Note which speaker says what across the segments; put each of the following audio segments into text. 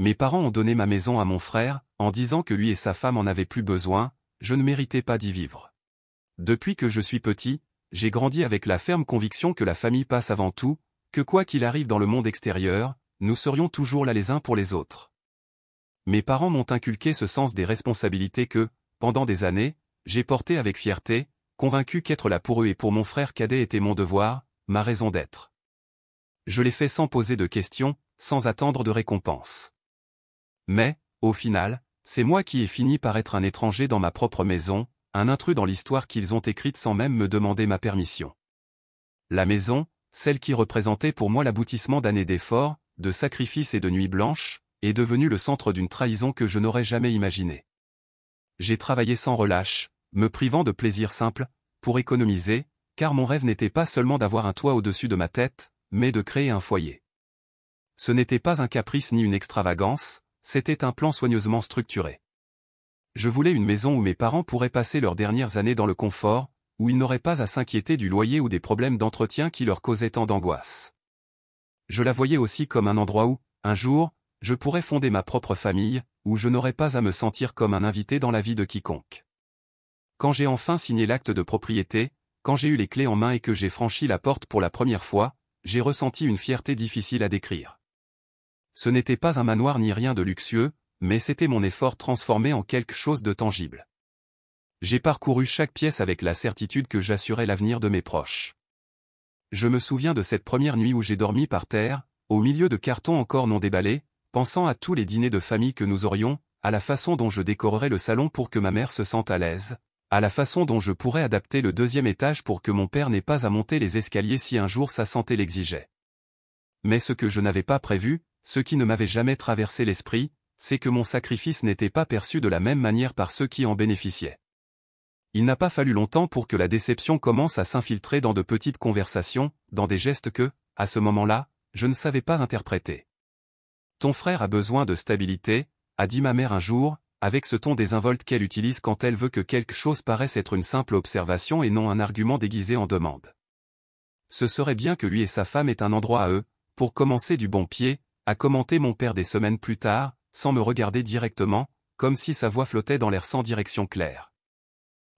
Speaker 1: Mes parents ont donné ma maison à mon frère, en disant que lui et sa femme en avaient plus besoin, je ne méritais pas d'y vivre. Depuis que je suis petit, j'ai grandi avec la ferme conviction que la famille passe avant tout, que quoi qu'il arrive dans le monde extérieur, nous serions toujours là les uns pour les autres. Mes parents m'ont inculqué ce sens des responsabilités que, pendant des années, j'ai porté avec fierté, convaincu qu'être là pour eux et pour mon frère cadet était mon devoir, ma raison d'être. Je l'ai fait sans poser de questions, sans attendre de récompense. Mais, au final, c'est moi qui ai fini par être un étranger dans ma propre maison, un intrus dans l'histoire qu'ils ont écrite sans même me demander ma permission. La maison, celle qui représentait pour moi l'aboutissement d'années d'efforts, de sacrifices et de nuits blanches, est devenue le centre d'une trahison que je n'aurais jamais imaginée. J'ai travaillé sans relâche, me privant de plaisirs simples, pour économiser, car mon rêve n'était pas seulement d'avoir un toit au-dessus de ma tête, mais de créer un foyer. Ce n'était pas un caprice ni une extravagance, c'était un plan soigneusement structuré. Je voulais une maison où mes parents pourraient passer leurs dernières années dans le confort, où ils n'auraient pas à s'inquiéter du loyer ou des problèmes d'entretien qui leur causaient tant d'angoisse. Je la voyais aussi comme un endroit où, un jour, je pourrais fonder ma propre famille, où je n'aurais pas à me sentir comme un invité dans la vie de quiconque. Quand j'ai enfin signé l'acte de propriété, quand j'ai eu les clés en main et que j'ai franchi la porte pour la première fois, j'ai ressenti une fierté difficile à décrire. Ce n'était pas un manoir ni rien de luxueux, mais c'était mon effort transformé en quelque chose de tangible. J'ai parcouru chaque pièce avec la certitude que j'assurais l'avenir de mes proches. Je me souviens de cette première nuit où j'ai dormi par terre, au milieu de cartons encore non déballés, pensant à tous les dîners de famille que nous aurions, à la façon dont je décorerais le salon pour que ma mère se sente à l'aise, à la façon dont je pourrais adapter le deuxième étage pour que mon père n'ait pas à monter les escaliers si un jour sa santé l'exigeait. Mais ce que je n'avais pas prévu, ce qui ne m'avait jamais traversé l'esprit, c'est que mon sacrifice n'était pas perçu de la même manière par ceux qui en bénéficiaient. Il n'a pas fallu longtemps pour que la déception commence à s'infiltrer dans de petites conversations, dans des gestes que, à ce moment-là, je ne savais pas interpréter. Ton frère a besoin de stabilité, a dit ma mère un jour, avec ce ton désinvolte qu'elle utilise quand elle veut que quelque chose paraisse être une simple observation et non un argument déguisé en demande. Ce serait bien que lui et sa femme aient un endroit à eux, pour commencer du bon pied, a commenté mon père des semaines plus tard, sans me regarder directement, comme si sa voix flottait dans l'air sans direction claire.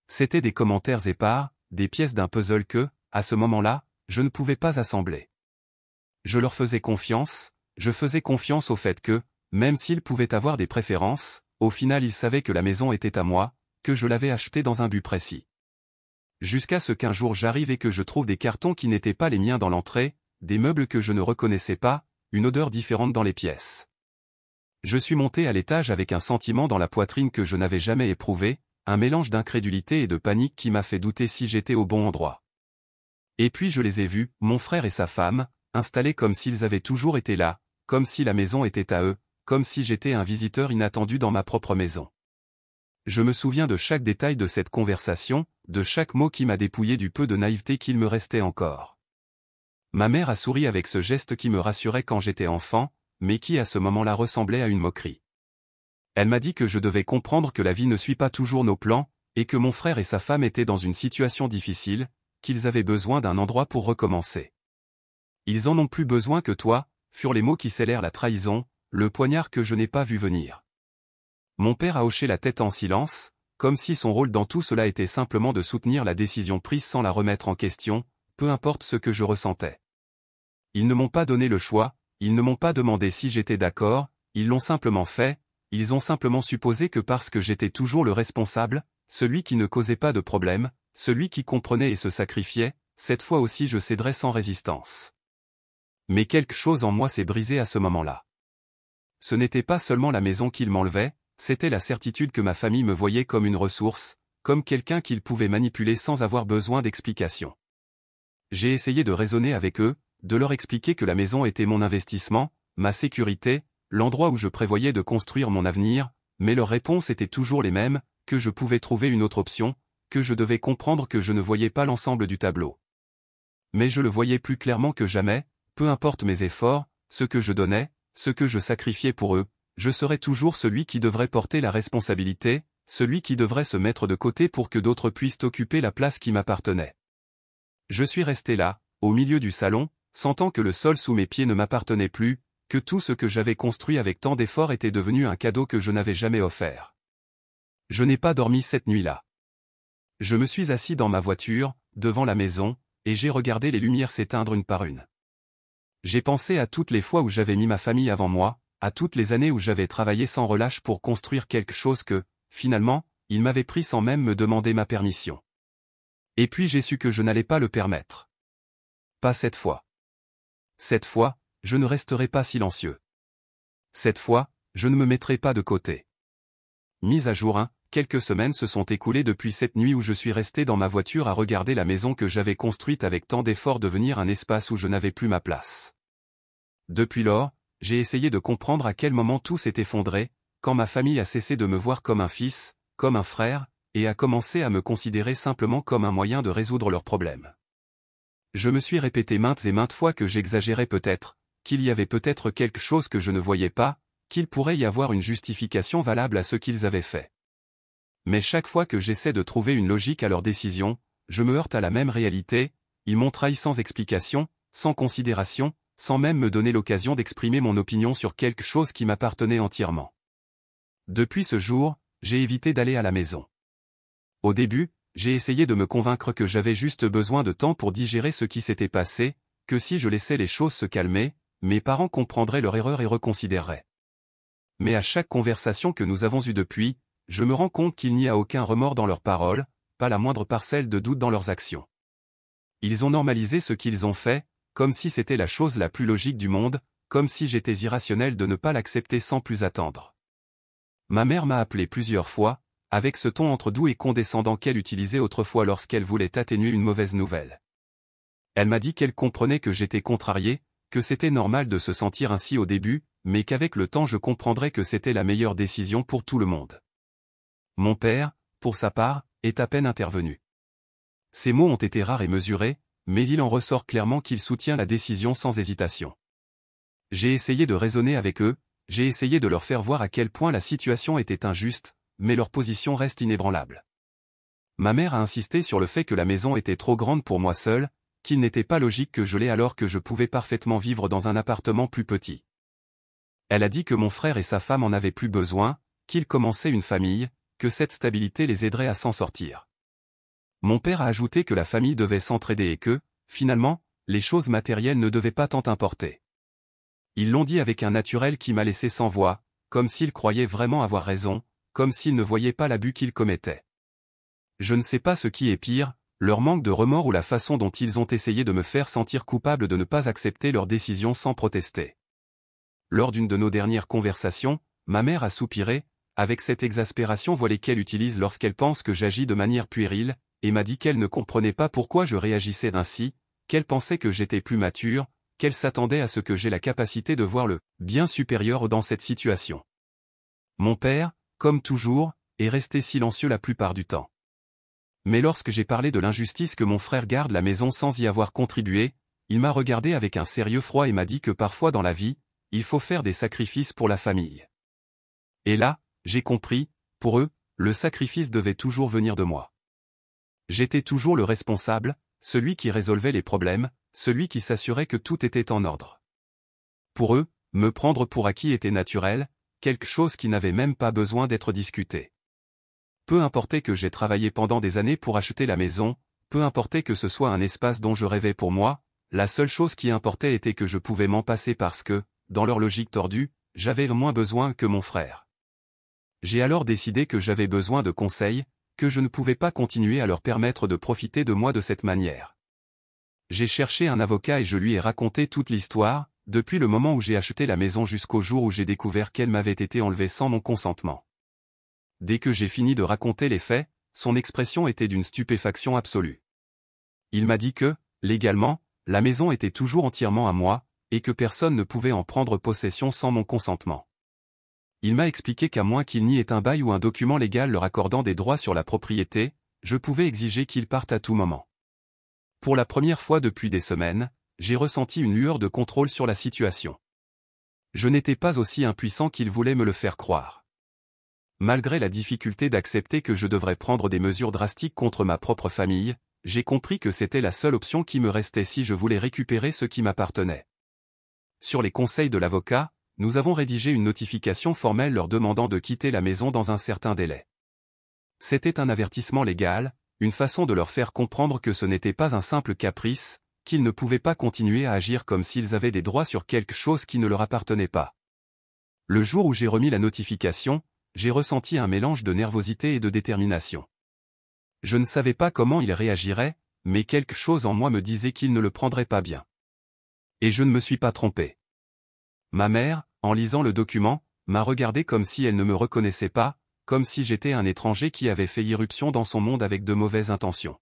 Speaker 1: C'étaient des commentaires épars, des pièces d'un puzzle que, à ce moment-là, je ne pouvais pas assembler. Je leur faisais confiance, je faisais confiance au fait que, même s'ils pouvaient avoir des préférences, au final ils savaient que la maison était à moi, que je l'avais achetée dans un but précis. Jusqu'à ce qu'un jour j'arrive et que je trouve des cartons qui n'étaient pas les miens dans l'entrée, des meubles que je ne reconnaissais pas, une odeur différente dans les pièces. Je suis monté à l'étage avec un sentiment dans la poitrine que je n'avais jamais éprouvé, un mélange d'incrédulité et de panique qui m'a fait douter si j'étais au bon endroit. Et puis je les ai vus, mon frère et sa femme, installés comme s'ils avaient toujours été là, comme si la maison était à eux, comme si j'étais un visiteur inattendu dans ma propre maison. Je me souviens de chaque détail de cette conversation, de chaque mot qui m'a dépouillé du peu de naïveté qu'il me restait encore. Ma mère a souri avec ce geste qui me rassurait quand j'étais enfant, mais qui à ce moment-là ressemblait à une moquerie. Elle m'a dit que je devais comprendre que la vie ne suit pas toujours nos plans, et que mon frère et sa femme étaient dans une situation difficile, qu'ils avaient besoin d'un endroit pour recommencer. Ils en ont plus besoin que toi, furent les mots qui scellèrent la trahison, le poignard que je n'ai pas vu venir. Mon père a hoché la tête en silence, comme si son rôle dans tout cela était simplement de soutenir la décision prise sans la remettre en question, peu importe ce que je ressentais. Ils ne m'ont pas donné le choix, ils ne m'ont pas demandé si j'étais d'accord, ils l'ont simplement fait, ils ont simplement supposé que parce que j'étais toujours le responsable, celui qui ne causait pas de problème, celui qui comprenait et se sacrifiait, cette fois aussi je céderais sans résistance. Mais quelque chose en moi s'est brisé à ce moment-là. Ce n'était pas seulement la maison qu'ils m'enlevaient, c'était la certitude que ma famille me voyait comme une ressource, comme quelqu'un qu'ils pouvaient manipuler sans avoir besoin d'explication. J'ai essayé de raisonner avec eux, de leur expliquer que la maison était mon investissement, ma sécurité, l'endroit où je prévoyais de construire mon avenir, mais leurs réponses étaient toujours les mêmes, que je pouvais trouver une autre option, que je devais comprendre que je ne voyais pas l'ensemble du tableau. Mais je le voyais plus clairement que jamais, peu importe mes efforts, ce que je donnais, ce que je sacrifiais pour eux, je serais toujours celui qui devrait porter la responsabilité, celui qui devrait se mettre de côté pour que d'autres puissent occuper la place qui m'appartenait. Je suis resté là, au milieu du salon, sentant que le sol sous mes pieds ne m'appartenait plus, que tout ce que j'avais construit avec tant d'efforts était devenu un cadeau que je n'avais jamais offert. Je n'ai pas dormi cette nuit-là. Je me suis assis dans ma voiture, devant la maison, et j'ai regardé les lumières s'éteindre une par une. J'ai pensé à toutes les fois où j'avais mis ma famille avant moi, à toutes les années où j'avais travaillé sans relâche pour construire quelque chose que, finalement, ils m'avaient pris sans même me demander ma permission. Et puis j'ai su que je n'allais pas le permettre. Pas cette fois. Cette fois, je ne resterai pas silencieux. Cette fois, je ne me mettrai pas de côté. Mise à jour 1, quelques semaines se sont écoulées depuis cette nuit où je suis resté dans ma voiture à regarder la maison que j'avais construite avec tant d'efforts devenir un espace où je n'avais plus ma place. Depuis lors, j'ai essayé de comprendre à quel moment tout s'est effondré, quand ma famille a cessé de me voir comme un fils, comme un frère, et a commencé à me considérer simplement comme un moyen de résoudre leurs problèmes. Je me suis répété maintes et maintes fois que j'exagérais peut-être, qu'il y avait peut-être quelque chose que je ne voyais pas, qu'il pourrait y avoir une justification valable à ce qu'ils avaient fait. Mais chaque fois que j'essaie de trouver une logique à leurs décisions, je me heurte à la même réalité, ils m'ont trahi sans explication, sans considération, sans même me donner l'occasion d'exprimer mon opinion sur quelque chose qui m'appartenait entièrement. Depuis ce jour, j'ai évité d'aller à la maison. Au début, j'ai essayé de me convaincre que j'avais juste besoin de temps pour digérer ce qui s'était passé, que si je laissais les choses se calmer, mes parents comprendraient leur erreur et reconsidéreraient. Mais à chaque conversation que nous avons eue depuis, je me rends compte qu'il n'y a aucun remords dans leurs paroles, pas la moindre parcelle de doute dans leurs actions. Ils ont normalisé ce qu'ils ont fait, comme si c'était la chose la plus logique du monde, comme si j'étais irrationnel de ne pas l'accepter sans plus attendre. Ma mère m'a appelé plusieurs fois, avec ce ton entre doux et condescendant qu'elle utilisait autrefois lorsqu'elle voulait atténuer une mauvaise nouvelle. Elle m'a dit qu'elle comprenait que j'étais contrarié, que c'était normal de se sentir ainsi au début, mais qu'avec le temps je comprendrais que c'était la meilleure décision pour tout le monde. Mon père, pour sa part, est à peine intervenu. Ses mots ont été rares et mesurés, mais il en ressort clairement qu'il soutient la décision sans hésitation. J'ai essayé de raisonner avec eux, j'ai essayé de leur faire voir à quel point la situation était injuste, mais leur position reste inébranlable. Ma mère a insisté sur le fait que la maison était trop grande pour moi seul, qu'il n'était pas logique que je l'aie alors que je pouvais parfaitement vivre dans un appartement plus petit. Elle a dit que mon frère et sa femme en avaient plus besoin, qu'ils commençaient une famille, que cette stabilité les aiderait à s'en sortir. Mon père a ajouté que la famille devait s'entraider et que, finalement, les choses matérielles ne devaient pas tant importer. Ils l'ont dit avec un naturel qui m'a laissé sans voix, comme s'ils croyaient vraiment avoir raison, comme s'ils ne voyaient pas l'abus qu'ils commettaient. Je ne sais pas ce qui est pire, leur manque de remords ou la façon dont ils ont essayé de me faire sentir coupable de ne pas accepter leur décision sans protester. Lors d'une de nos dernières conversations, ma mère a soupiré, avec cette exaspération voilée qu'elle utilise lorsqu'elle pense que j'agis de manière puérile, et m'a dit qu'elle ne comprenait pas pourquoi je réagissais ainsi, qu'elle pensait que j'étais plus mature, qu'elle s'attendait à ce que j'aie la capacité de voir le bien supérieur dans cette situation. Mon père, comme toujours, est resté silencieux la plupart du temps. Mais lorsque j'ai parlé de l'injustice que mon frère garde la maison sans y avoir contribué, il m'a regardé avec un sérieux froid et m'a dit que parfois dans la vie, il faut faire des sacrifices pour la famille. Et là, j'ai compris, pour eux, le sacrifice devait toujours venir de moi. J'étais toujours le responsable, celui qui résolvait les problèmes, celui qui s'assurait que tout était en ordre. Pour eux, me prendre pour acquis était naturel, quelque chose qui n'avait même pas besoin d'être discuté. Peu importait que j'ai travaillé pendant des années pour acheter la maison, peu importait que ce soit un espace dont je rêvais pour moi, la seule chose qui importait était que je pouvais m'en passer parce que, dans leur logique tordue, j'avais moins besoin que mon frère. J'ai alors décidé que j'avais besoin de conseils, que je ne pouvais pas continuer à leur permettre de profiter de moi de cette manière. J'ai cherché un avocat et je lui ai raconté toute l'histoire, depuis le moment où j'ai acheté la maison jusqu'au jour où j'ai découvert qu'elle m'avait été enlevée sans mon consentement. Dès que j'ai fini de raconter les faits, son expression était d'une stupéfaction absolue. Il m'a dit que, légalement, la maison était toujours entièrement à moi, et que personne ne pouvait en prendre possession sans mon consentement. Il m'a expliqué qu'à moins qu'il n'y ait un bail ou un document légal leur accordant des droits sur la propriété, je pouvais exiger qu'ils partent à tout moment. Pour la première fois depuis des semaines, j'ai ressenti une lueur de contrôle sur la situation. Je n'étais pas aussi impuissant qu'ils voulaient me le faire croire. Malgré la difficulté d'accepter que je devrais prendre des mesures drastiques contre ma propre famille, j'ai compris que c'était la seule option qui me restait si je voulais récupérer ce qui m'appartenait. Sur les conseils de l'avocat, nous avons rédigé une notification formelle leur demandant de quitter la maison dans un certain délai. C'était un avertissement légal, une façon de leur faire comprendre que ce n'était pas un simple caprice, qu'ils ne pouvaient pas continuer à agir comme s'ils avaient des droits sur quelque chose qui ne leur appartenait pas. Le jour où j'ai remis la notification, j'ai ressenti un mélange de nervosité et de détermination. Je ne savais pas comment il réagirait, mais quelque chose en moi me disait qu'il ne le prendrait pas bien. Et je ne me suis pas trompé. Ma mère, en lisant le document, m'a regardé comme si elle ne me reconnaissait pas, comme si j'étais un étranger qui avait fait irruption dans son monde avec de mauvaises intentions.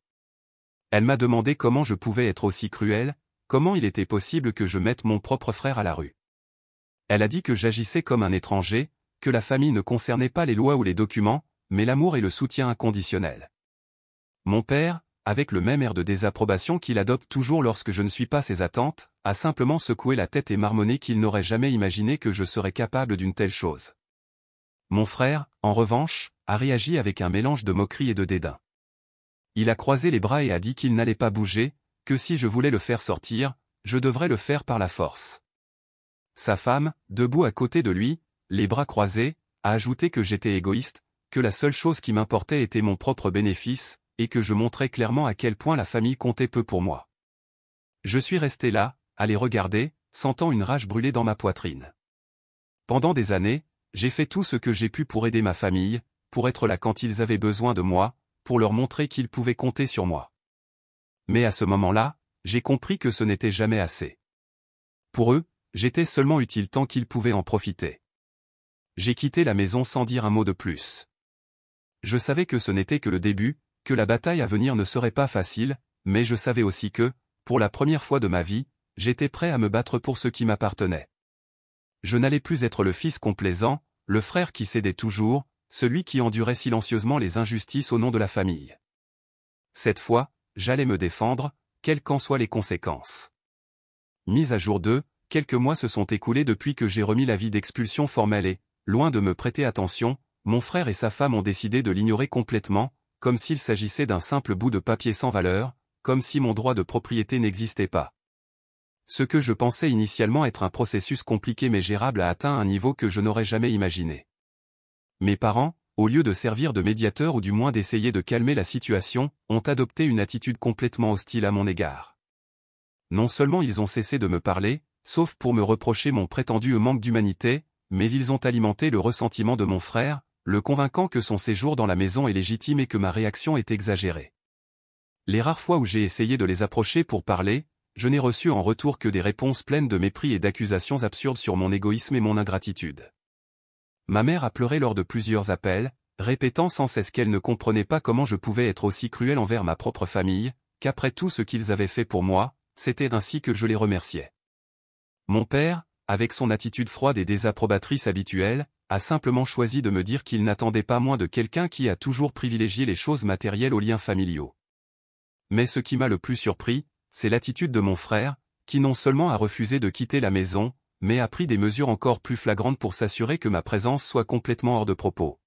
Speaker 1: Elle m'a demandé comment je pouvais être aussi cruel, comment il était possible que je mette mon propre frère à la rue. Elle a dit que j'agissais comme un étranger, que la famille ne concernait pas les lois ou les documents, mais l'amour et le soutien inconditionnel. Mon père, avec le même air de désapprobation qu'il adopte toujours lorsque je ne suis pas ses attentes, a simplement secoué la tête et marmonné qu'il n'aurait jamais imaginé que je serais capable d'une telle chose. Mon frère, en revanche, a réagi avec un mélange de moquerie et de dédain. Il a croisé les bras et a dit qu'il n'allait pas bouger, que si je voulais le faire sortir, je devrais le faire par la force. Sa femme, debout à côté de lui, les bras croisés, a ajouté que j'étais égoïste, que la seule chose qui m'importait était mon propre bénéfice, et que je montrais clairement à quel point la famille comptait peu pour moi. Je suis resté là, à les regarder, sentant une rage brûler dans ma poitrine. Pendant des années, j'ai fait tout ce que j'ai pu pour aider ma famille, pour être là quand ils avaient besoin de moi, pour leur montrer qu'ils pouvaient compter sur moi. Mais à ce moment-là, j'ai compris que ce n'était jamais assez. Pour eux, j'étais seulement utile tant qu'ils pouvaient en profiter. J'ai quitté la maison sans dire un mot de plus. Je savais que ce n'était que le début, que la bataille à venir ne serait pas facile, mais je savais aussi que, pour la première fois de ma vie, j'étais prêt à me battre pour ce qui m'appartenait. Je n'allais plus être le fils complaisant, le frère qui cédait toujours, celui qui endurait silencieusement les injustices au nom de la famille. Cette fois, j'allais me défendre, quelles qu'en soient les conséquences. Mise à jour 2, quelques mois se sont écoulés depuis que j'ai remis l'avis d'expulsion formelle et, loin de me prêter attention, mon frère et sa femme ont décidé de l'ignorer complètement, comme s'il s'agissait d'un simple bout de papier sans valeur, comme si mon droit de propriété n'existait pas. Ce que je pensais initialement être un processus compliqué mais gérable a atteint un niveau que je n'aurais jamais imaginé. Mes parents, au lieu de servir de médiateur ou du moins d'essayer de calmer la situation, ont adopté une attitude complètement hostile à mon égard. Non seulement ils ont cessé de me parler, sauf pour me reprocher mon prétendu manque d'humanité, mais ils ont alimenté le ressentiment de mon frère, le convainquant que son séjour dans la maison est légitime et que ma réaction est exagérée. Les rares fois où j'ai essayé de les approcher pour parler, je n'ai reçu en retour que des réponses pleines de mépris et d'accusations absurdes sur mon égoïsme et mon ingratitude. Ma mère a pleuré lors de plusieurs appels, répétant sans cesse qu'elle ne comprenait pas comment je pouvais être aussi cruel envers ma propre famille, qu'après tout ce qu'ils avaient fait pour moi, c'était ainsi que je les remerciais. Mon père, avec son attitude froide et désapprobatrice habituelle, a simplement choisi de me dire qu'il n'attendait pas moins de quelqu'un qui a toujours privilégié les choses matérielles aux liens familiaux. Mais ce qui m'a le plus surpris, c'est l'attitude de mon frère, qui non seulement a refusé de quitter la maison, mais a pris des mesures encore plus flagrantes pour s'assurer que ma présence soit complètement hors de propos.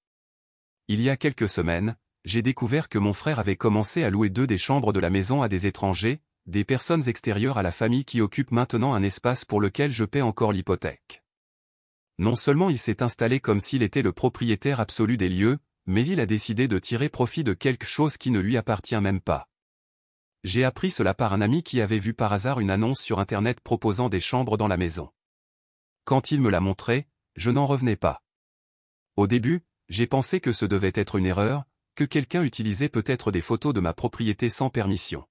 Speaker 1: Il y a quelques semaines, j'ai découvert que mon frère avait commencé à louer 2 des chambres de la maison à des étrangers, des personnes extérieures à la famille qui occupent maintenant un espace pour lequel je paie encore l'hypothèque. Non seulement il s'est installé comme s'il était le propriétaire absolu des lieux, mais il a décidé de tirer profit de quelque chose qui ne lui appartient même pas. J'ai appris cela par un ami qui avait vu par hasard une annonce sur Internet proposant des chambres dans la maison. Quand il me l'a montré, je n'en revenais pas. Au début, j'ai pensé que ce devait être une erreur, que quelqu'un utilisait peut-être des photos de ma propriété sans permission.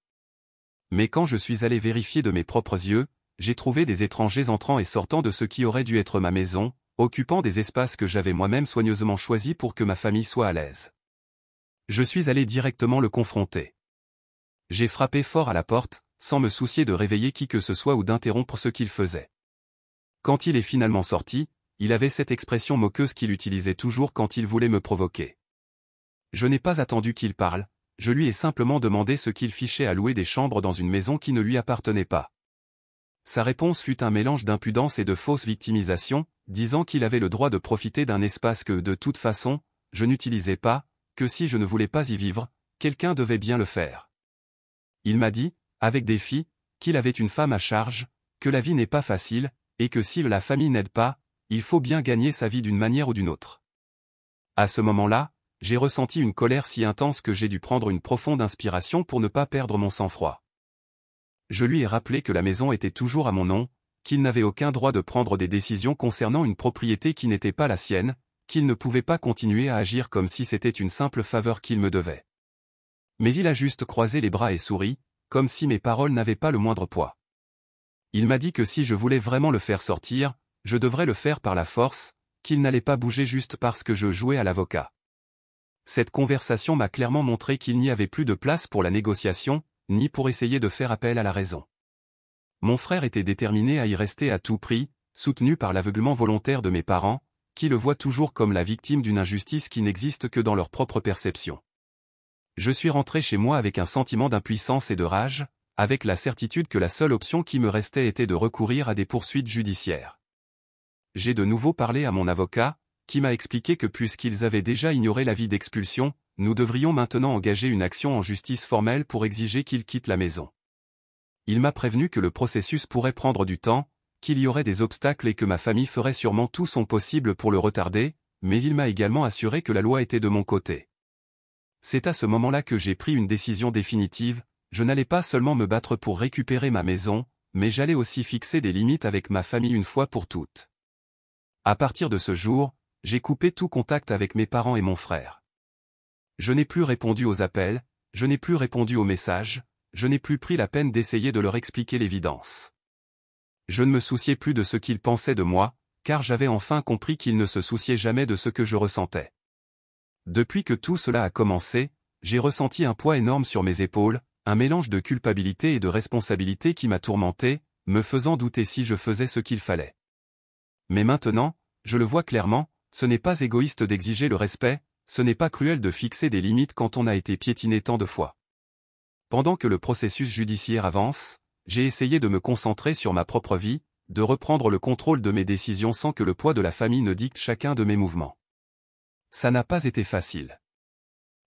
Speaker 1: Mais quand je suis allé vérifier de mes propres yeux, j'ai trouvé des étrangers entrant et sortant de ce qui aurait dû être ma maison, occupant des espaces que j'avais moi-même soigneusement choisis pour que ma famille soit à l'aise. Je suis allé directement le confronter. J'ai frappé fort à la porte, sans me soucier de réveiller qui que ce soit ou d'interrompre ce qu'il faisait. Quand il est finalement sorti, il avait cette expression moqueuse qu'il utilisait toujours quand il voulait me provoquer. Je n'ai pas attendu qu'il parle, je lui ai simplement demandé ce qu'il fichait à louer des chambres dans une maison qui ne lui appartenait pas. Sa réponse fut un mélange d'impudence et de fausse victimisation, disant qu'il avait le droit de profiter d'un espace que, de toute façon, je n'utilisais pas, que si je ne voulais pas y vivre, quelqu'un devait bien le faire. Il m'a dit, avec défi, qu'il avait une femme à charge, que la vie n'est pas facile, et que si la famille n'aide pas, il faut bien gagner sa vie d'une manière ou d'une autre. À ce moment-là, j'ai ressenti une colère si intense que j'ai dû prendre une profonde inspiration pour ne pas perdre mon sang-froid. Je lui ai rappelé que la maison était toujours à mon nom, qu'il n'avait aucun droit de prendre des décisions concernant une propriété qui n'était pas la sienne, qu'il ne pouvait pas continuer à agir comme si c'était une simple faveur qu'il me devait. Mais il a juste croisé les bras et souri, comme si mes paroles n'avaient pas le moindre poids. Il m'a dit que si je voulais vraiment le faire sortir, je devrais le faire par la force, qu'il n'allait pas bouger juste parce que je jouais à l'avocat. Cette conversation m'a clairement montré qu'il n'y avait plus de place pour la négociation, ni pour essayer de faire appel à la raison. Mon frère était déterminé à y rester à tout prix, soutenu par l'aveuglement volontaire de mes parents, qui le voient toujours comme la victime d'une injustice qui n'existe que dans leur propre perception. Je suis rentré chez moi avec un sentiment d'impuissance et de rage, avec la certitude que la seule option qui me restait était de recourir à des poursuites judiciaires. J'ai de nouveau parlé à mon avocat, qui m'a expliqué que puisqu'ils avaient déjà ignoré l'avis d'expulsion, nous devrions maintenant engager une action en justice formelle pour exiger qu'ils quittent la maison. Il m'a prévenu que le processus pourrait prendre du temps, qu'il y aurait des obstacles et que ma famille ferait sûrement tout son possible pour le retarder, mais il m'a également assuré que la loi était de mon côté. C'est à ce moment-là que j'ai pris une décision définitive, je n'allais pas seulement me battre pour récupérer ma maison, mais j'allais aussi fixer des limites avec ma famille une fois pour toutes. À partir de ce jour, j'ai coupé tout contact avec mes parents et mon frère. Je n'ai plus répondu aux appels, je n'ai plus répondu aux messages, je n'ai plus pris la peine d'essayer de leur expliquer l'évidence. Je ne me souciais plus de ce qu'ils pensaient de moi, car j'avais enfin compris qu'ils ne se souciaient jamais de ce que je ressentais. Depuis que tout cela a commencé, j'ai ressenti un poids énorme sur mes épaules, un mélange de culpabilité et de responsabilité qui m'a tourmenté, me faisant douter si je faisais ce qu'il fallait. Mais maintenant, je le vois clairement, ce n'est pas égoïste d'exiger le respect, ce n'est pas cruel de fixer des limites quand on a été piétiné tant de fois. Pendant que le processus judiciaire avance, j'ai essayé de me concentrer sur ma propre vie, de reprendre le contrôle de mes décisions sans que le poids de la famille ne dicte chacun de mes mouvements. Ça n'a pas été facile.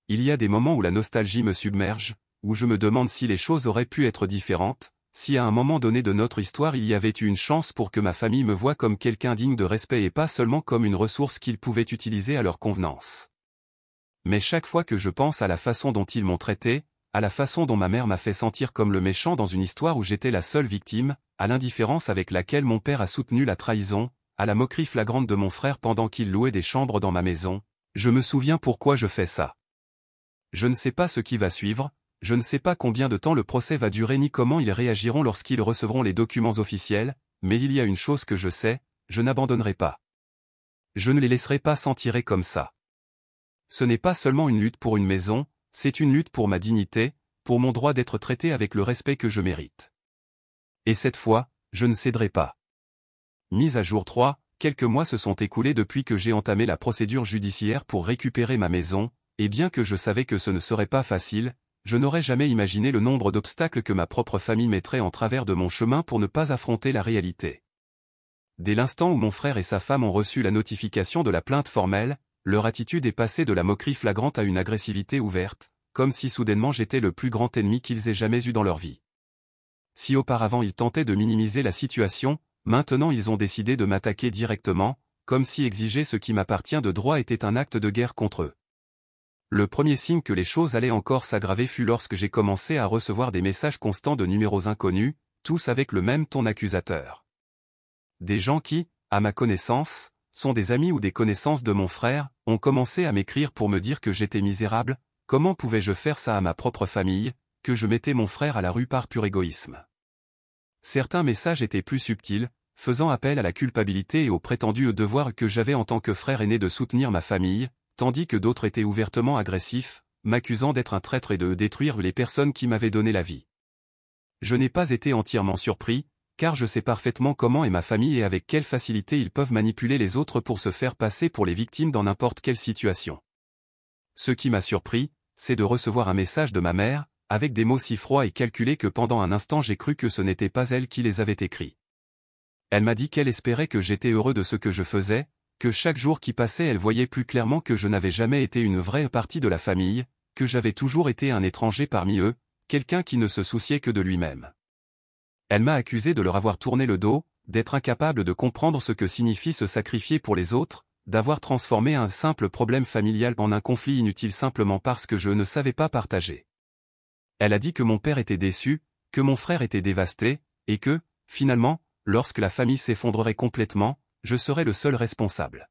Speaker 1: Il y a des moments où la nostalgie me submerge, où je me demande si les choses auraient pu être différentes, si à un moment donné de notre histoire il y avait eu une chance pour que ma famille me voie comme quelqu'un digne de respect et pas seulement comme une ressource qu'ils pouvaient utiliser à leur convenance. Mais chaque fois que je pense à la façon dont ils m'ont traité, à la façon dont ma mère m'a fait sentir comme le méchant dans une histoire où j'étais la seule victime, à l'indifférence avec laquelle mon père a soutenu la trahison, à la moquerie flagrante de mon frère pendant qu'il louait des chambres dans ma maison, je me souviens pourquoi je fais ça. Je ne sais pas ce qui va suivre, je ne sais pas combien de temps le procès va durer ni comment ils réagiront lorsqu'ils recevront les documents officiels, mais il y a une chose que je sais, je n'abandonnerai pas. Je ne les laisserai pas s'en tirer comme ça. Ce n'est pas seulement une lutte pour une maison, c'est une lutte pour ma dignité, pour mon droit d'être traité avec le respect que je mérite. Et cette fois, je ne céderai pas. Mise à jour 3, quelques mois se sont écoulés depuis que j'ai entamé la procédure judiciaire pour récupérer ma maison, et bien que je savais que ce ne serait pas facile, je n'aurais jamais imaginé le nombre d'obstacles que ma propre famille mettrait en travers de mon chemin pour ne pas affronter la réalité. Dès l'instant où mon frère et sa femme ont reçu la notification de la plainte formelle, leur attitude est passée de la moquerie flagrante à une agressivité ouverte, comme si soudainement j'étais le plus grand ennemi qu'ils aient jamais eu dans leur vie. Si auparavant ils tentaient de minimiser la situation, maintenant ils ont décidé de m'attaquer directement, comme si exiger ce qui m'appartient de droit était un acte de guerre contre eux. Le premier signe que les choses allaient encore s'aggraver fut lorsque j'ai commencé à recevoir des messages constants de numéros inconnus, tous avec le même ton accusateur. Des gens qui, à ma connaissance, sont des amis ou des connaissances de mon frère, ont commencé à m'écrire pour me dire que j'étais misérable, comment pouvais-je faire ça à ma propre famille, que je mettais mon frère à la rue par pur égoïsme. Certains messages étaient plus subtils, faisant appel à la culpabilité et au prétendu devoir que j'avais en tant que frère aîné de soutenir ma famille, tandis que d'autres étaient ouvertement agressifs, m'accusant d'être un traître et de détruire les personnes qui m'avaient donné la vie. Je n'ai pas été entièrement surpris, car je sais parfaitement comment est ma famille et avec quelle facilité ils peuvent manipuler les autres pour se faire passer pour les victimes dans n'importe quelle situation. Ce qui m'a surpris, c'est de recevoir un message de ma mère, avec des mots si froids et calculés que pendant un instant j'ai cru que ce n'était pas elle qui les avait écrits. Elle m'a dit qu'elle espérait que j'étais heureux de ce que je faisais, que chaque jour qui passait elle voyait plus clairement que je n'avais jamais été une vraie partie de la famille, que j'avais toujours été un étranger parmi eux, quelqu'un qui ne se souciait que de lui-même. Elle m'a accusé de leur avoir tourné le dos, d'être incapable de comprendre ce que signifie se sacrifier pour les autres, d'avoir transformé un simple problème familial en un conflit inutile simplement parce que je ne savais pas partager. Elle a dit que mon père était déçu, que mon frère était dévasté, et que, finalement, lorsque la famille s'effondrerait complètement, je serais le seul responsable.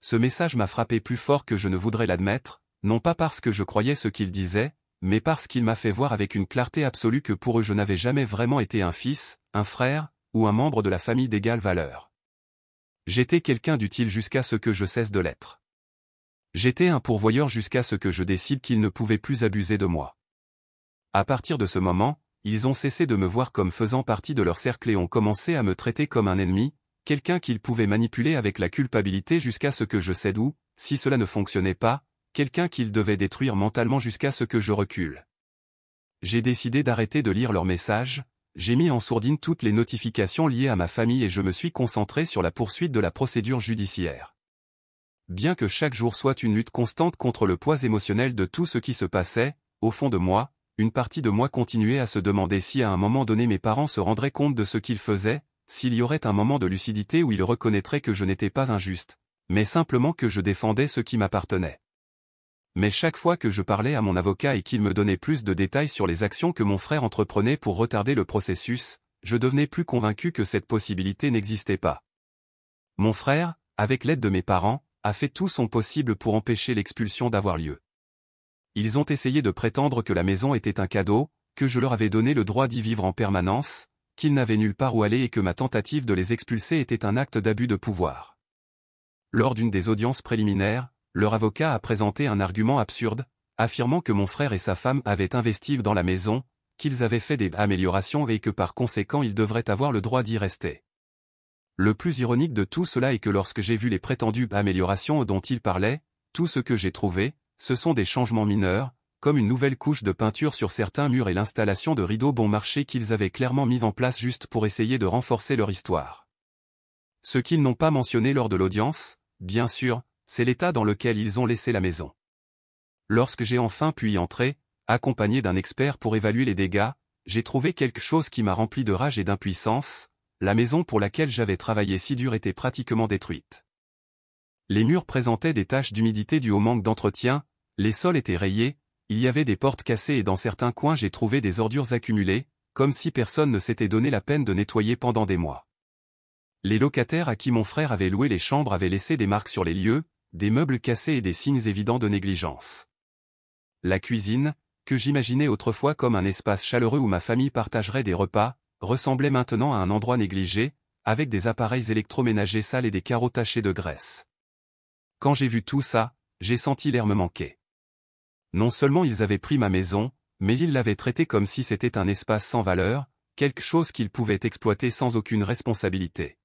Speaker 1: Ce message m'a frappé plus fort que je ne voudrais l'admettre, non pas parce que je croyais ce qu'il disait, mais parce qu'il m'a fait voir avec une clarté absolue que pour eux je n'avais jamais vraiment été un fils, un frère, ou un membre de la famille d'égale valeur. J'étais quelqu'un d'utile jusqu'à ce que je cesse de l'être. J'étais un pourvoyeur jusqu'à ce que je décide qu'ils ne pouvaient plus abuser de moi. À partir de ce moment, ils ont cessé de me voir comme faisant partie de leur cercle et ont commencé à me traiter comme un ennemi, quelqu'un qu'ils pouvaient manipuler avec la culpabilité jusqu'à ce que je cède ou, si cela ne fonctionnait pas, quelqu'un qu'ils devaient détruire mentalement jusqu'à ce que je recule. J'ai décidé d'arrêter de lire leurs messages, j'ai mis en sourdine toutes les notifications liées à ma famille et je me suis concentré sur la poursuite de la procédure judiciaire. Bien que chaque jour soit une lutte constante contre le poids émotionnel de tout ce qui se passait, au fond de moi, une partie de moi continuait à se demander si à un moment donné mes parents se rendraient compte de ce qu'ils faisaient, s'il y aurait un moment de lucidité où ils reconnaîtraient que je n'étais pas injuste, mais simplement que je défendais ce qui m'appartenait. Mais chaque fois que je parlais à mon avocat et qu'il me donnait plus de détails sur les actions que mon frère entreprenait pour retarder le processus, je devenais plus convaincu que cette possibilité n'existait pas. Mon frère, avec l'aide de mes parents, a fait tout son possible pour empêcher l'expulsion d'avoir lieu. Ils ont essayé de prétendre que la maison était un cadeau, que je leur avais donné le droit d'y vivre en permanence, qu'ils n'avaient nulle part où aller et que ma tentative de les expulser était un acte d'abus de pouvoir. Lors d'une des audiences préliminaires, leur avocat a présenté un argument absurde, affirmant que mon frère et sa femme avaient investi dans la maison, qu'ils avaient fait des améliorations et que par conséquent ils devraient avoir le droit d'y rester. Le plus ironique de tout cela est que lorsque j'ai vu les prétendues améliorations dont ils parlaient, tout ce que j'ai trouvé, ce sont des changements mineurs, comme une nouvelle couche de peinture sur certains murs et l'installation de rideaux bon marché qu'ils avaient clairement mis en place juste pour essayer de renforcer leur histoire. Ce qu'ils n'ont pas mentionné lors de l'audience, bien sûr, c'est l'état dans lequel ils ont laissé la maison. Lorsque j'ai enfin pu y entrer, accompagné d'un expert pour évaluer les dégâts, j'ai trouvé quelque chose qui m'a rempli de rage et d'impuissance, la maison pour laquelle j'avais travaillé si dur était pratiquement détruite. Les murs présentaient des taches d'humidité dues au manque d'entretien, les sols étaient rayés, il y avait des portes cassées et dans certains coins j'ai trouvé des ordures accumulées, comme si personne ne s'était donné la peine de nettoyer pendant des mois. Les locataires à qui mon frère avait loué les chambres avaient laissé des marques sur les lieux, des meubles cassés et des signes évidents de négligence. La cuisine, que j'imaginais autrefois comme un espace chaleureux où ma famille partagerait des repas, ressemblait maintenant à un endroit négligé, avec des appareils électroménagers sales et des carreaux tachés de graisse. Quand j'ai vu tout ça, j'ai senti l'air me manquer. Non seulement ils avaient pris ma maison, mais ils l'avaient traitée comme si c'était un espace sans valeur, quelque chose qu'ils pouvaient exploiter sans aucune responsabilité.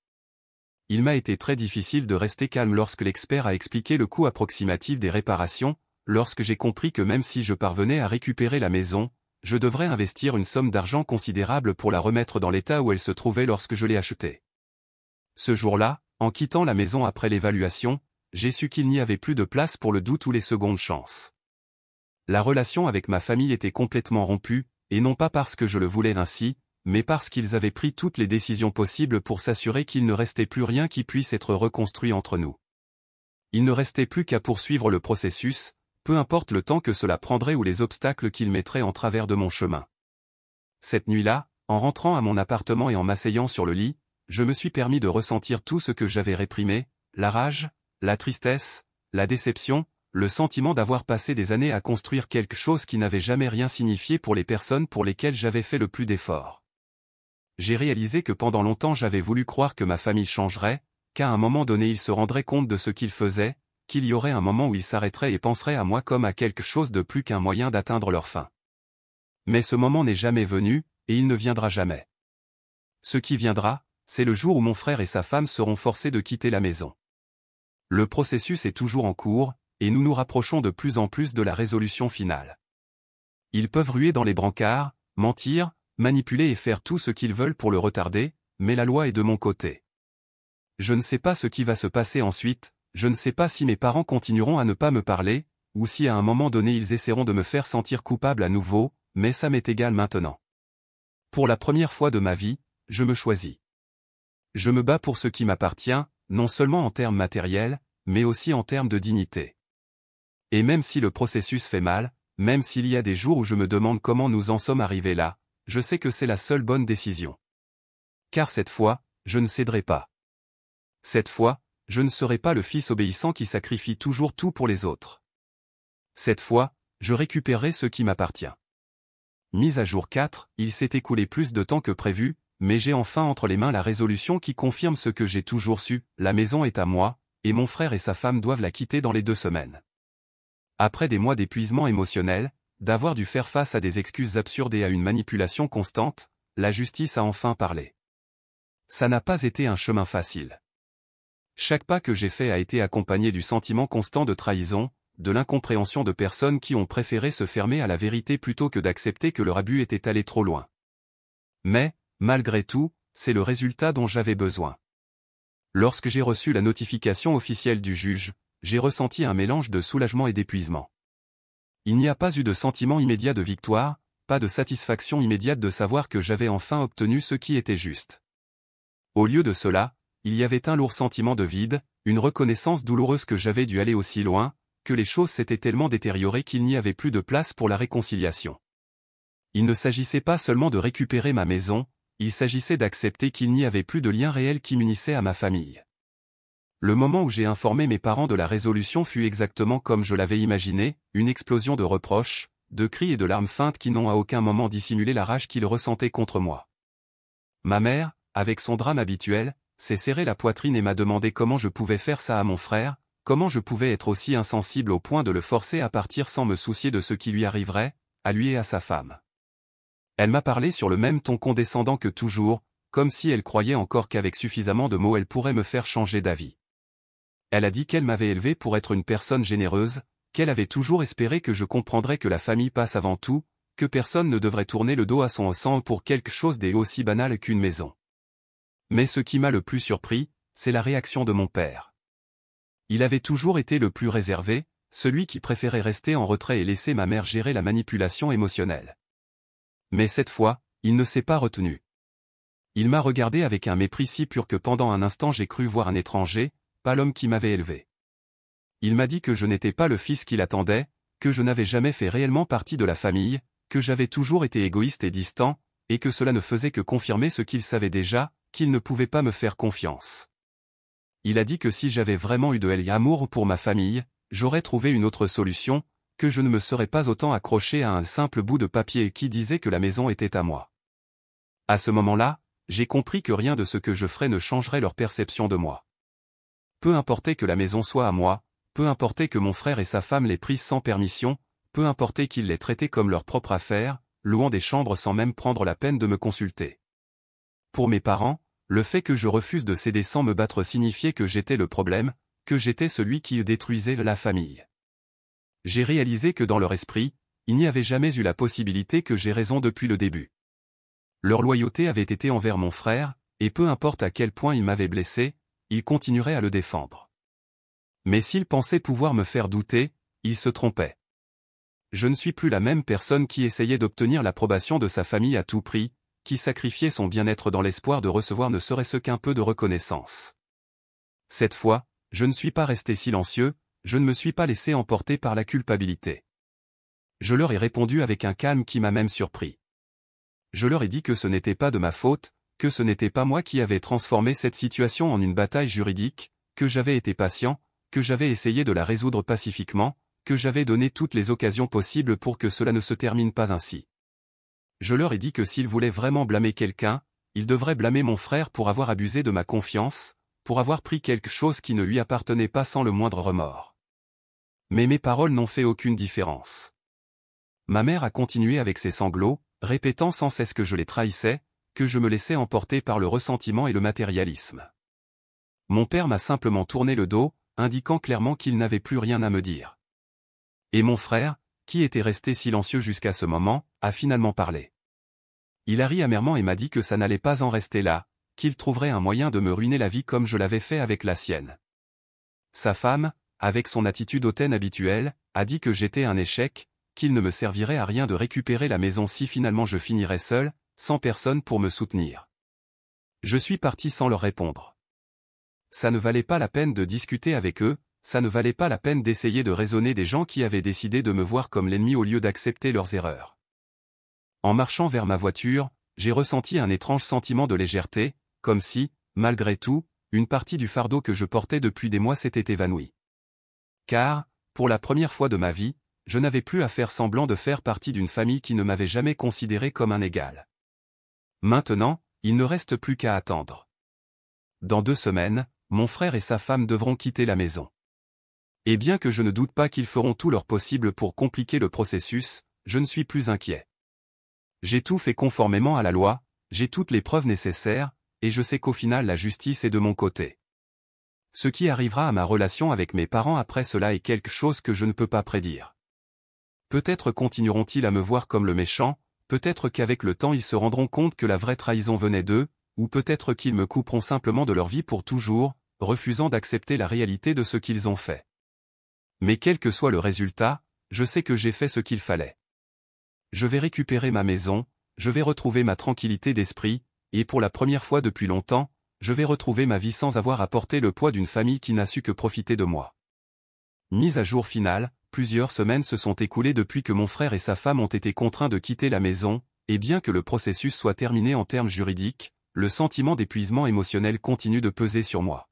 Speaker 1: Il m'a été très difficile de rester calme lorsque l'expert a expliqué le coût approximatif des réparations, lorsque j'ai compris que même si je parvenais à récupérer la maison, je devrais investir une somme d'argent considérable pour la remettre dans l'état où elle se trouvait lorsque je l'ai achetée. Ce jour-là, en quittant la maison après l'évaluation, j'ai su qu'il n'y avait plus de place pour le doute ou les secondes chances. La relation avec ma famille était complètement rompue, et non pas parce que je le voulais ainsi, mais parce qu'ils avaient pris toutes les décisions possibles pour s'assurer qu'il ne restait plus rien qui puisse être reconstruit entre nous. Il ne restait plus qu'à poursuivre le processus, peu importe le temps que cela prendrait ou les obstacles qu'ils mettraient en travers de mon chemin. Cette nuit-là, en rentrant à mon appartement et en m'asseyant sur le lit, je me suis permis de ressentir tout ce que j'avais réprimé, la rage, la tristesse, la déception, le sentiment d'avoir passé des années à construire quelque chose qui n'avait jamais rien signifié pour les personnes pour lesquelles j'avais fait le plus d'efforts. J'ai réalisé que pendant longtemps j'avais voulu croire que ma famille changerait, qu'à un moment donné ils se rendraient compte de ce qu'ils faisaient, qu'il y aurait un moment où ils s'arrêteraient et penseraient à moi comme à quelque chose de plus qu'un moyen d'atteindre leur fin. Mais ce moment n'est jamais venu, et il ne viendra jamais. Ce qui viendra, c'est le jour où mon frère et sa femme seront forcés de quitter la maison. Le processus est toujours en cours, et nous nous rapprochons de plus en plus de la résolution finale. Ils peuvent ruer dans les brancards, mentir, manipuler et faire tout ce qu'ils veulent pour le retarder, mais la loi est de mon côté. Je ne sais pas ce qui va se passer ensuite, je ne sais pas si mes parents continueront à ne pas me parler, ou si à un moment donné ils essaieront de me faire sentir coupable à nouveau, mais ça m'est égal maintenant. Pour la première fois de ma vie, je me choisis. Je me bats pour ce qui m'appartient, non seulement en termes matériels, mais aussi en termes de dignité. Et même si le processus fait mal, même s'il y a des jours où je me demande comment nous en sommes arrivés là, je sais que c'est la seule bonne décision. Car cette fois, je ne céderai pas. Cette fois, je ne serai pas le fils obéissant qui sacrifie toujours tout pour les autres. Cette fois, je récupérerai ce qui m'appartient. Mise à jour 4, il s'est écoulé plus de temps que prévu, mais j'ai enfin entre les mains la résolution qui confirme ce que j'ai toujours su, la maison est à moi, et mon frère et sa femme doivent la quitter dans les 2 semaines. Après des mois d'épuisement émotionnel, d'avoir dû faire face à des excuses absurdes et à une manipulation constante, la justice a enfin parlé. Ça n'a pas été un chemin facile. Chaque pas que j'ai fait a été accompagné du sentiment constant de trahison, de l'incompréhension de personnes qui ont préféré se fermer à la vérité plutôt que d'accepter que leur abus était allé trop loin. Mais, malgré tout, c'est le résultat dont j'avais besoin. Lorsque j'ai reçu la notification officielle du juge, j'ai ressenti un mélange de soulagement et d'épuisement. Il n'y a pas eu de sentiment immédiat de victoire, pas de satisfaction immédiate de savoir que j'avais enfin obtenu ce qui était juste. Au lieu de cela, il y avait un lourd sentiment de vide, une reconnaissance douloureuse que j'avais dû aller aussi loin, que les choses s'étaient tellement détériorées qu'il n'y avait plus de place pour la réconciliation. Il ne s'agissait pas seulement de récupérer ma maison, il s'agissait d'accepter qu'il n'y avait plus de lien réel qui m'unissait à ma famille. Le moment où j'ai informé mes parents de la résolution fut exactement comme je l'avais imaginé, une explosion de reproches, de cris et de larmes feintes qui n'ont à aucun moment dissimulé la rage qu'ils ressentaient contre moi. Ma mère, avec son drame habituel, s'est serré la poitrine et m'a demandé comment je pouvais faire ça à mon frère, comment je pouvais être aussi insensible au point de le forcer à partir sans me soucier de ce qui lui arriverait, à lui et à sa femme. Elle m'a parlé sur le même ton condescendant que toujours, comme si elle croyait encore qu'avec suffisamment de mots elle pourrait me faire changer d'avis. Elle a dit qu'elle m'avait élevé pour être une personne généreuse, qu'elle avait toujours espéré que je comprendrais que la famille passe avant tout, que personne ne devrait tourner le dos à son sang pour quelque chose d'aussi banal qu'une maison. Mais ce qui m'a le plus surpris, c'est la réaction de mon père. Il avait toujours été le plus réservé, celui qui préférait rester en retrait et laisser ma mère gérer la manipulation émotionnelle. Mais cette fois, il ne s'est pas retenu. Il m'a regardé avec un mépris si pur que pendant un instant j'ai cru voir un étranger, pas l'homme qui m'avait élevé. Il m'a dit que je n'étais pas le fils qu'il attendait, que je n'avais jamais fait réellement partie de la famille, que j'avais toujours été égoïste et distant, et que cela ne faisait que confirmer ce qu'il savait déjà, qu'il ne pouvait pas me faire confiance. Il a dit que si j'avais vraiment eu de l'amour pour ma famille, j'aurais trouvé une autre solution, que je ne me serais pas autant accroché à un simple bout de papier qui disait que la maison était à moi. À ce moment-là, j'ai compris que rien de ce que je ferais ne changerait leur perception de moi. Peu importait que la maison soit à moi, peu importait que mon frère et sa femme l'aient prise sans permission, peu importait qu'ils l'aient traitée comme leur propre affaire, louant des chambres sans même prendre la peine de me consulter. Pour mes parents, le fait que je refuse de céder sans me battre signifiait que j'étais le problème, que j'étais celui qui détruisait la famille. J'ai réalisé que dans leur esprit, il n'y avait jamais eu la possibilité que j'ai raison depuis le début. Leur loyauté avait été envers mon frère, et peu importe à quel point il m'avait blessé, ils continueraient à le défendre. Mais s'ils pensaient pouvoir me faire douter, ils se trompaient. Je ne suis plus la même personne qui essayait d'obtenir l'approbation de sa famille à tout prix, qui sacrifiait son bien-être dans l'espoir de recevoir ne serait-ce qu'un peu de reconnaissance. Cette fois, je ne suis pas resté silencieux, je ne me suis pas laissé emporter par la culpabilité. Je leur ai répondu avec un calme qui m'a même surpris. Je leur ai dit que ce n'était pas de ma faute, que ce n'était pas moi qui avais transformé cette situation en une bataille juridique, que j'avais été patient, que j'avais essayé de la résoudre pacifiquement, que j'avais donné toutes les occasions possibles pour que cela ne se termine pas ainsi. Je leur ai dit que s'ils voulaient vraiment blâmer quelqu'un, ils devraient blâmer mon frère pour avoir abusé de ma confiance, pour avoir pris quelque chose qui ne lui appartenait pas sans le moindre remords. Mais mes paroles n'ont fait aucune différence. Ma mère a continué avec ses sanglots, répétant sans cesse que je les trahissais, que je me laissais emporter par le ressentiment et le matérialisme. Mon père m'a simplement tourné le dos, indiquant clairement qu'il n'avait plus rien à me dire. Et mon frère, qui était resté silencieux jusqu'à ce moment, a finalement parlé. Il a ri amèrement et m'a dit que ça n'allait pas en rester là, qu'il trouverait un moyen de me ruiner la vie comme je l'avais fait avec la sienne. Sa femme, avec son attitude hautaine habituelle, a dit que j'étais un échec, qu'il ne me servirait à rien de récupérer la maison si finalement je finirais seul, sans personne pour me soutenir. Je suis parti sans leur répondre. Ça ne valait pas la peine de discuter avec eux, ça ne valait pas la peine d'essayer de raisonner des gens qui avaient décidé de me voir comme l'ennemi au lieu d'accepter leurs erreurs. En marchant vers ma voiture, j'ai ressenti un étrange sentiment de légèreté, comme si, malgré tout, une partie du fardeau que je portais depuis des mois s'était évanouie. Car, pour la première fois de ma vie, je n'avais plus à faire semblant de faire partie d'une famille qui ne m'avait jamais considéré comme un égal. Maintenant, il ne reste plus qu'à attendre. Dans 2 semaines, mon frère et sa femme devront quitter la maison. Et bien que je ne doute pas qu'ils feront tout leur possible pour compliquer le processus, je ne suis plus inquiet. J'ai tout fait conformément à la loi, j'ai toutes les preuves nécessaires, et je sais qu'au final la justice est de mon côté. Ce qui arrivera à ma relation avec mes parents après cela est quelque chose que je ne peux pas prédire. Peut-être continueront-ils à me voir comme le méchant, peut-être qu'avec le temps ils se rendront compte que la vraie trahison venait d'eux, ou peut-être qu'ils me couperont simplement de leur vie pour toujours, refusant d'accepter la réalité de ce qu'ils ont fait. Mais quel que soit le résultat, je sais que j'ai fait ce qu'il fallait. Je vais récupérer ma maison, je vais retrouver ma tranquillité d'esprit, et pour la première fois depuis longtemps, je vais retrouver ma vie sans avoir à porter le poids d'une famille qui n'a su que profiter de moi. Mise à jour finale, plusieurs semaines se sont écoulées depuis que mon frère et sa femme ont été contraints de quitter la maison, et bien que le processus soit terminé en termes juridiques, le sentiment d'épuisement émotionnel continue de peser sur moi.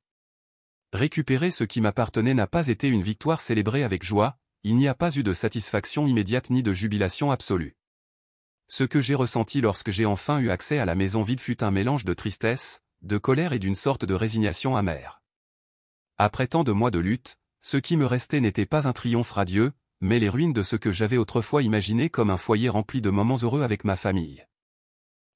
Speaker 1: Récupérer ce qui m'appartenait n'a pas été une victoire célébrée avec joie, il n'y a pas eu de satisfaction immédiate ni de jubilation absolue. Ce que j'ai ressenti lorsque j'ai enfin eu accès à la maison vide fut un mélange de tristesse, de colère et d'une sorte de résignation amère. Après tant de mois de lutte, ce qui me restait n'était pas un triomphe radieux, mais les ruines de ce que j'avais autrefois imaginé comme un foyer rempli de moments heureux avec ma famille.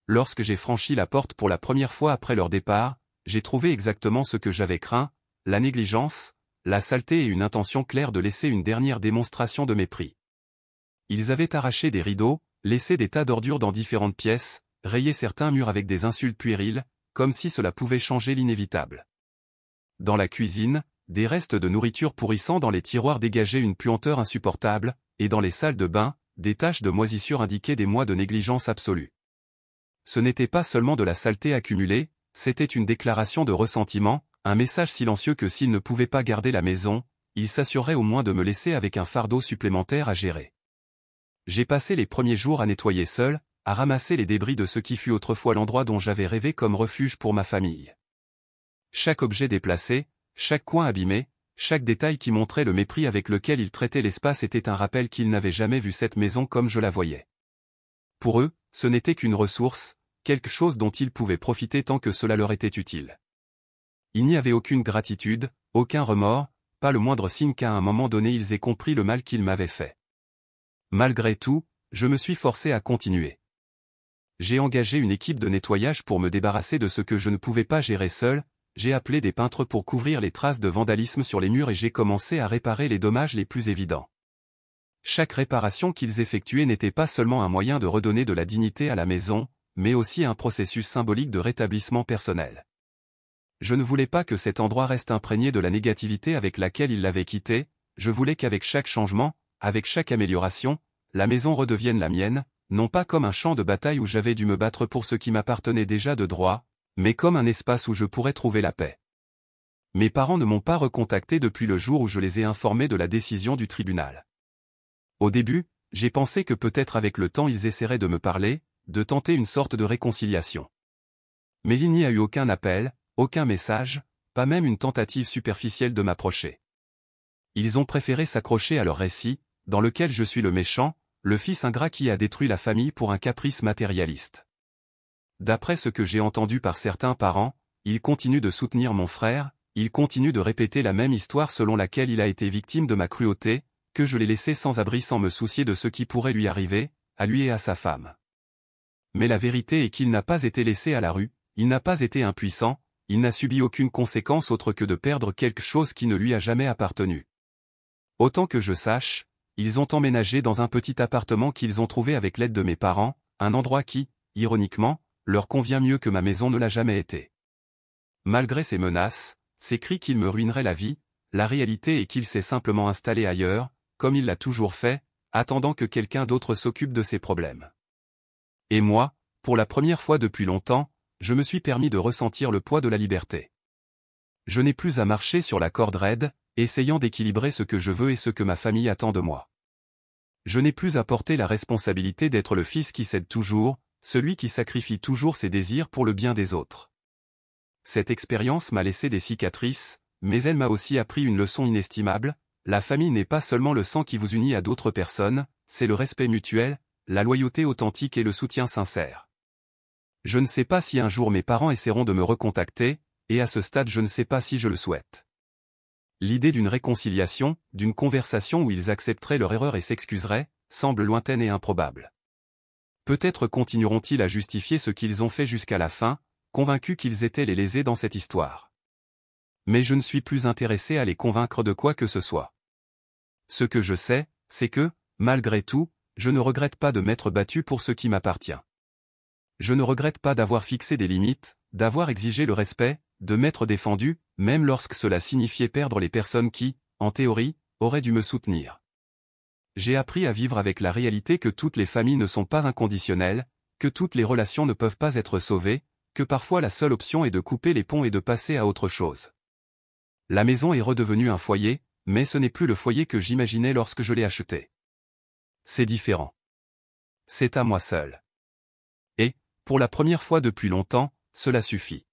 Speaker 1: Lorsque j'ai franchi la porte pour la première fois après leur départ, j'ai trouvé exactement ce que j'avais craint, la négligence, la saleté et une intention claire de laisser une dernière démonstration de mépris. Ils avaient arraché des rideaux, laissé des tas d'ordures dans différentes pièces, rayé certains murs avec des insultes puériles, comme si cela pouvait changer l'inévitable. Dans la cuisine, des restes de nourriture pourrissant dans les tiroirs dégageaient une puanteur insupportable, et dans les salles de bain, des taches de moisissure indiquaient des mois de négligence absolue. Ce n'était pas seulement de la saleté accumulée, c'était une déclaration de ressentiment, un message silencieux que s'ils ne pouvaient pas garder la maison, ils s'assureraient au moins de me laisser avec un fardeau supplémentaire à gérer. J'ai passé les premiers jours à nettoyer seul, à ramasser les débris de ce qui fut autrefois l'endroit dont j'avais rêvé comme refuge pour ma famille. Chaque objet déplacé, chaque coin abîmé, chaque détail qui montrait le mépris avec lequel ils traitaient l'espace était un rappel qu'ils n'avaient jamais vu cette maison comme je la voyais. Pour eux, ce n'était qu'une ressource, quelque chose dont ils pouvaient profiter tant que cela leur était utile. Il n'y avait aucune gratitude, aucun remords, pas le moindre signe qu'à un moment donné ils aient compris le mal qu'ils m'avaient fait. Malgré tout, je me suis forcé à continuer. J'ai engagé une équipe de nettoyage pour me débarrasser de ce que je ne pouvais pas gérer seul, j'ai appelé des peintres pour couvrir les traces de vandalisme sur les murs et j'ai commencé à réparer les dommages les plus évidents. Chaque réparation qu'ils effectuaient n'était pas seulement un moyen de redonner de la dignité à la maison, mais aussi un processus symbolique de rétablissement personnel. Je ne voulais pas que cet endroit reste imprégné de la négativité avec laquelle il l'avait quitté, je voulais qu'avec chaque changement, avec chaque amélioration, la maison redevienne la mienne, non pas comme un champ de bataille où j'avais dû me battre pour ce qui m'appartenait déjà de droit, mais comme un espace où je pourrais trouver la paix. Mes parents ne m'ont pas recontacté depuis le jour où je les ai informés de la décision du tribunal. Au début, j'ai pensé que peut-être avec le temps ils essaieraient de me parler, de tenter une sorte de réconciliation. Mais il n'y a eu aucun appel, aucun message, pas même une tentative superficielle de m'approcher. Ils ont préféré s'accrocher à leur récit, dans lequel je suis le méchant, le fils ingrat qui a détruit la famille pour un caprice matérialiste. D'après ce que j'ai entendu par certains parents, ils continuent de soutenir mon frère, ils continuent de répéter la même histoire selon laquelle il a été victime de ma cruauté, que je l'ai laissé sans abri sans me soucier de ce qui pourrait lui arriver, à lui et à sa femme. Mais la vérité est qu'il n'a pas été laissé à la rue, il n'a pas été impuissant, il n'a subi aucune conséquence autre que de perdre quelque chose qui ne lui a jamais appartenu. Autant que je sache, ils ont emménagé dans un petit appartement qu'ils ont trouvé avec l'aide de mes parents, un endroit qui, ironiquement, leur convient mieux que ma maison ne l'a jamais été. Malgré ces menaces, ces cris qu'il me ruinerait la vie, la réalité est qu'il s'est simplement installé ailleurs, comme il l'a toujours fait, attendant que quelqu'un d'autre s'occupe de ses problèmes. Et moi, pour la première fois depuis longtemps, je me suis permis de ressentir le poids de la liberté. Je n'ai plus à marcher sur la corde raide, essayant d'équilibrer ce que je veux et ce que ma famille attend de moi. Je n'ai plus à porter la responsabilité d'être le fils qui cède toujours, celui qui sacrifie toujours ses désirs pour le bien des autres. Cette expérience m'a laissé des cicatrices, mais elle m'a aussi appris une leçon inestimable: la famille n'est pas seulement le sang qui vous unit à d'autres personnes, c'est le respect mutuel, la loyauté authentique et le soutien sincère. Je ne sais pas si un jour mes parents essaieront de me recontacter, et à ce stade je ne sais pas si je le souhaite. L'idée d'une réconciliation, d'une conversation où ils accepteraient leur erreur et s'excuseraient, semble lointaine et improbable. Peut-être continueront-ils à justifier ce qu'ils ont fait jusqu'à la fin, convaincus qu'ils étaient les lésés dans cette histoire. Mais je ne suis plus intéressé à les convaincre de quoi que ce soit. Ce que je sais, c'est que, malgré tout, je ne regrette pas de m'être battu pour ce qui m'appartient. Je ne regrette pas d'avoir fixé des limites, d'avoir exigé le respect, de m'être défendu, même lorsque cela signifiait perdre les personnes qui, en théorie, auraient dû me soutenir. J'ai appris à vivre avec la réalité que toutes les familles ne sont pas inconditionnelles, que toutes les relations ne peuvent pas être sauvées, que parfois la seule option est de couper les ponts et de passer à autre chose. La maison est redevenue un foyer, mais ce n'est plus le foyer que j'imaginais lorsque je l'ai acheté. C'est différent. C'est à moi seul. Et, pour la première fois depuis longtemps, cela suffit.